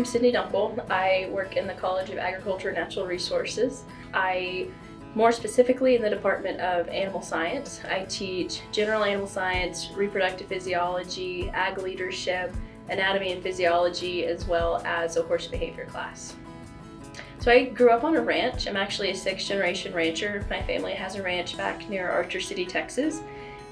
I'm Sidney Dunkel. I work in the College of Agriculture and Natural Resources. More specifically in the Department of Animal Science. I teach general animal science, reproductive physiology, ag leadership, anatomy and physiology, as well as a horse behavior class. So I grew up on a ranch. I'm actually a 6th generation rancher. My family has a ranch back near Archer City, Texas.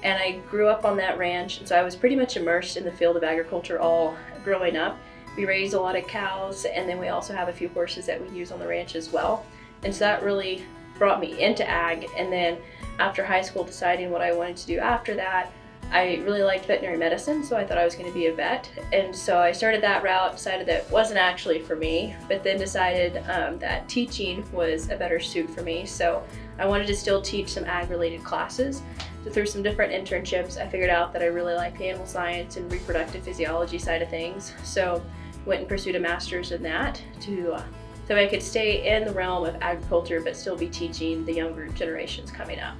And I grew up on that ranch, and so I was pretty much immersed in the field of agriculture all growing up. We raise a lot of cows, and then we also have a few horses that we use on the ranch as well. And so that really brought me into ag. And then after high school, deciding what I wanted to do after that, I really liked veterinary medicine, so I thought I was going to be a vet. And so I started that route, decided that it wasn't actually for me, but then decided that teaching was a better suit for me. So I wanted to still teach some ag-related classes. So through some different internships, I figured out that I really liked the animal science and reproductive physiology side of things. So went and pursued a master's in that so I could stay in the realm of agriculture but still be teaching the younger generations coming up.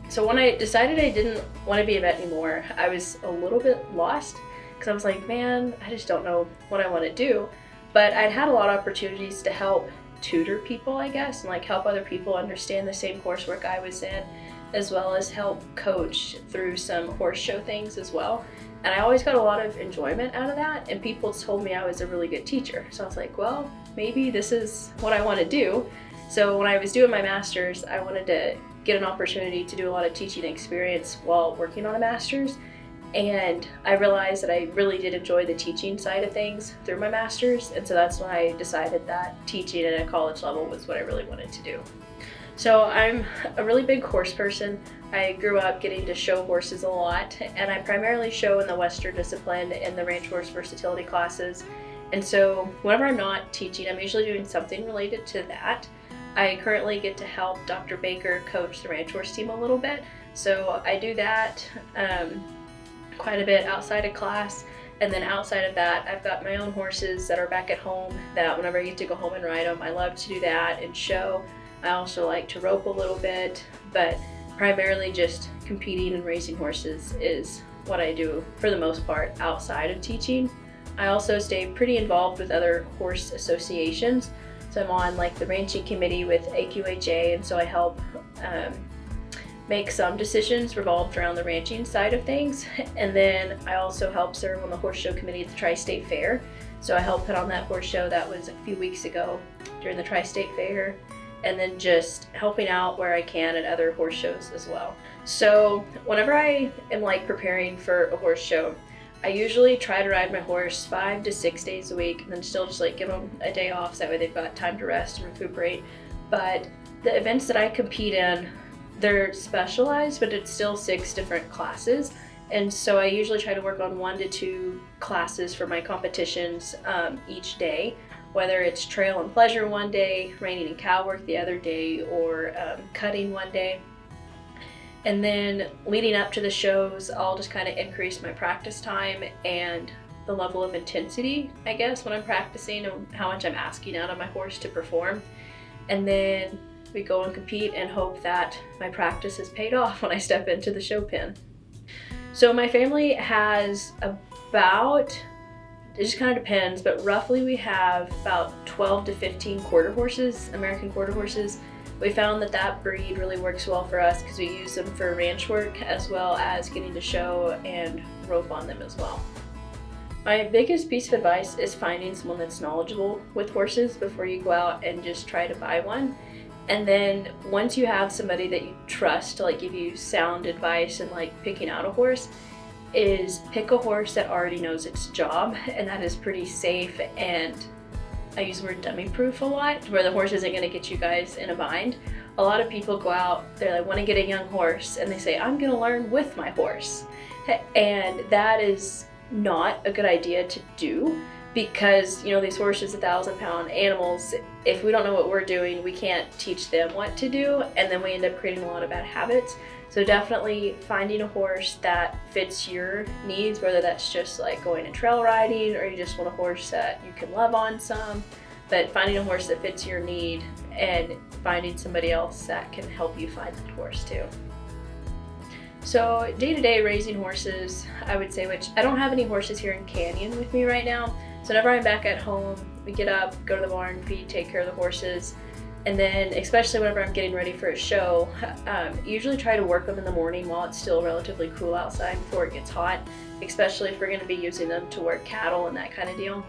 So when I decided I didn't want to be a vet anymore, I was a little bit lost because I was like, man, I just don't know what I want to do. But I'd had a lot of opportunities to help tutor people, I guess, and like help other people understand the same coursework I was in, as well as help coach through some horse show things as well. And I always got a lot of enjoyment out of that, and people told me I was a really good teacher. So I was like, well, maybe this is what I want to do. So when I was doing my master's, I wanted to get an opportunity to do a lot of teaching experience while working on a master's. And I realized that I really did enjoy the teaching side of things through my master's. And so that's when I decided that teaching at a college level was what I really wanted to do. So I'm a really big horse person. I grew up getting to show horses a lot, and I primarily show in the Western discipline in the ranch horse versatility classes. And so whenever I'm not teaching, I'm usually doing something related to that. I currently get to help Dr. Baker coach the ranch horse team a little bit. So I do that quite a bit outside of class. And then outside of that, I've got my own horses that are back at home that whenever I get to go home and ride them, I love to do that and show. I also like to rope a little bit, but primarily just competing and racing horses is what I do for the most part outside of teaching. I also stay pretty involved with other horse associations. So I'm on like the ranching committee with AQHA, and so I help make some decisions revolved around the ranching side of things. And then I also help serve on the horse show committee at the Tri-State Fair. So I helped put on that horse show that was a few weeks ago during the Tri-State Fair, and then just helping out where I can at other horse shows as well. So whenever I am like preparing for a horse show, I usually try to ride my horse 5 to 6 days a week, and then still just like give them a day off so that way they've got time to rest and recuperate. But the events that I compete in, they're specialized, but it's still 6 different classes. And so I usually try to work on 1 to 2 classes for my competitions each day, whether it's trail and pleasure one day, reining and cow work the other day, or cutting one day. And then leading up to the shows, I'll just kind of increase my practice time and the level of intensity, I guess, when I'm practicing and how much I'm asking out of my horse to perform. And then we go and compete and hope that my practice has paid off when I step into the show pen. So my family has about, it just kind of depends, but roughly we have about 12 to 15 quarter horses, American quarter horses. We found that that breed really works well for us because we use them for ranch work as well as getting to show and rope on them as well. My biggest piece of advice is finding someone that's knowledgeable with horses before you go out and just try to buy one. And then once you have somebody that you trust to like give you sound advice and like picking out a horse, is pick a horse that already knows its job, and that is pretty safe, and I use the word dummy proof a lot, where the horse isn't going to get you guys in a bind. A lot of people go out, they like want to get a young horse, and they say, I'm going to learn with my horse. And that is not a good idea to do, because you know these horses, 1,000-pound animals, if we don't know what we're doing, we can't teach them what to do, and then we end up creating a lot of bad habits. So definitely finding a horse that fits your needs, whether that's just like going and trail riding or you just want a horse that you can love on some, but finding a horse that fits your need and finding somebody else that can help you find that horse too. So day-to-day raising horses, I would say, which I don't have any horses here in Canyon with me right now, So whenever I'm back at home, we get up, go to the barn, feed, take care of the horses. And then, especially whenever I'm getting ready for a show, usually try to work them in the morning while it's still relatively cool outside before it gets hot, especially if we're going to be using them to work cattle and that kind of deal.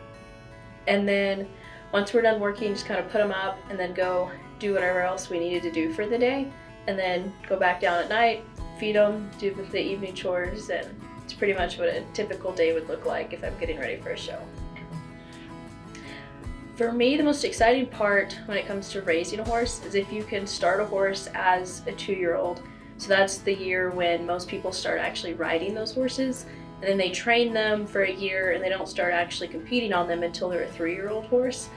And then once we're done working, just kind of put them up and then go do whatever else we needed to do for the day. And then go back down at night, feed them, do the evening chores, and it's pretty much what a typical day would look like if I'm getting ready for a show. For me, the most exciting part when it comes to raising a horse is if you can start a horse as a 2-year-old. So that's the year when most people start actually riding those horses, and then they train them for a year and they don't start actually competing on them until they're a 3-year-old horse.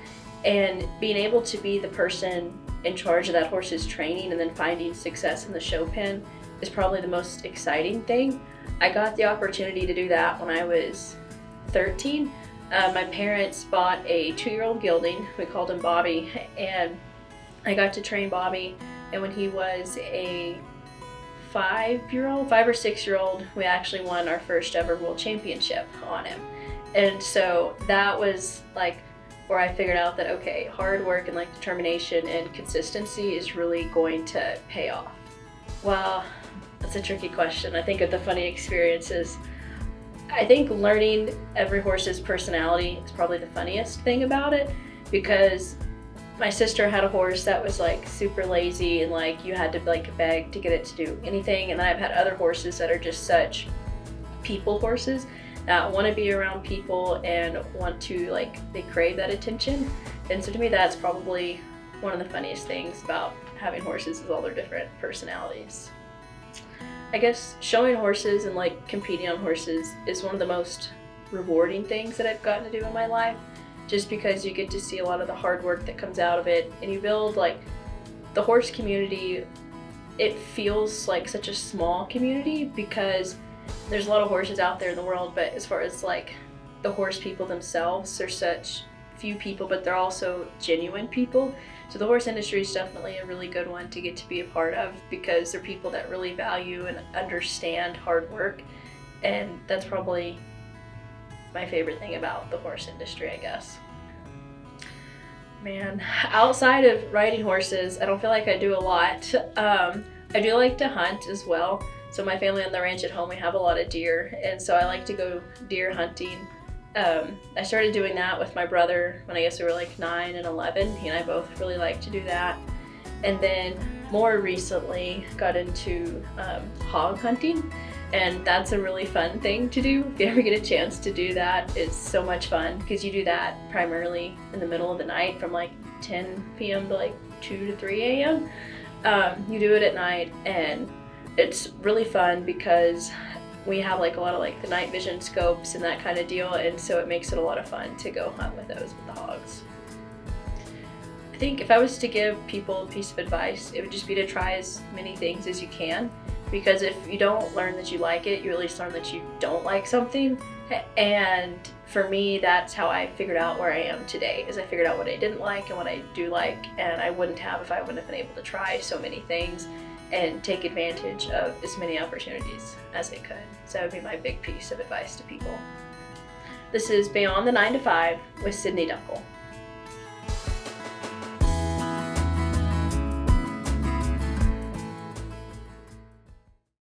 And being able to be the person in charge of that horse's training and then finding success in the show pen is probably the most exciting thing. I got the opportunity to do that when I was 13. My parents bought a 2-year-old gelding. We called him Bobby, and I got to train Bobby. And when he was a 5 or 6-year-old, we actually won our first ever world championship on him. And so that was like where I figured out that, okay, hard work and like determination and consistency is really going to pay off. Well, that's a tricky question. I think of the funny experiences. I think learning every horse's personality is probably the funniest thing about it, because my sister had a horse that was like super lazy and like you had to like beg to get it to do anything. And then I've had other horses that are just such people horses that want to be around people and want to they crave that attention. And so to me, that's probably one of the funniest things about having horses is all their different personalities. I guess showing horses and competing on horses is one of the most rewarding things that I've gotten to do in my life, just because you get to see a lot of the hard work that comes out of it, and you build the horse community. It feels like such a small community because there's a lot of horses out there in the world, but as far as the horse people themselves, there's such few people, but they're also genuine people. So the horse industry is definitely a really good one to get to be a part of, because they're people that really value and understand hard work. And that's probably my favorite thing about the horse industry, I guess. Man, outside of riding horses, I don't feel like I do a lot. I do like to hunt as well. So my family on the ranch at home, we have a lot of deer, and so I like to go deer hunting. I started doing that with my brother when I guess we were 9 and 11. He and I both really like to do that. And then more recently got into hog hunting, and that's a really fun thing to do. If you ever get a chance to do that, it's so much fun, because you do that primarily in the middle of the night from 10 p.m. to 2 to 3 a.m. You do it at night, and it's really fun because we have a lot of the night vision scopes and that kind of deal, and so it makes it a lot of fun to go hunt with those with the hogs. I think if I was to give people a piece of advice, it would just be to try as many things as you can, because if you don't learn that you like it, you at least learn that you don't like something. And for me, that's how I figured out where I am today, is I figured out what I didn't like and what I do like, and I wouldn't have if I wouldn't have been able to try so many things and take advantage of as many opportunities as I could. So that would be my big piece of advice to people. This is Beyond the 9 to 5 with Sidney Dunkel.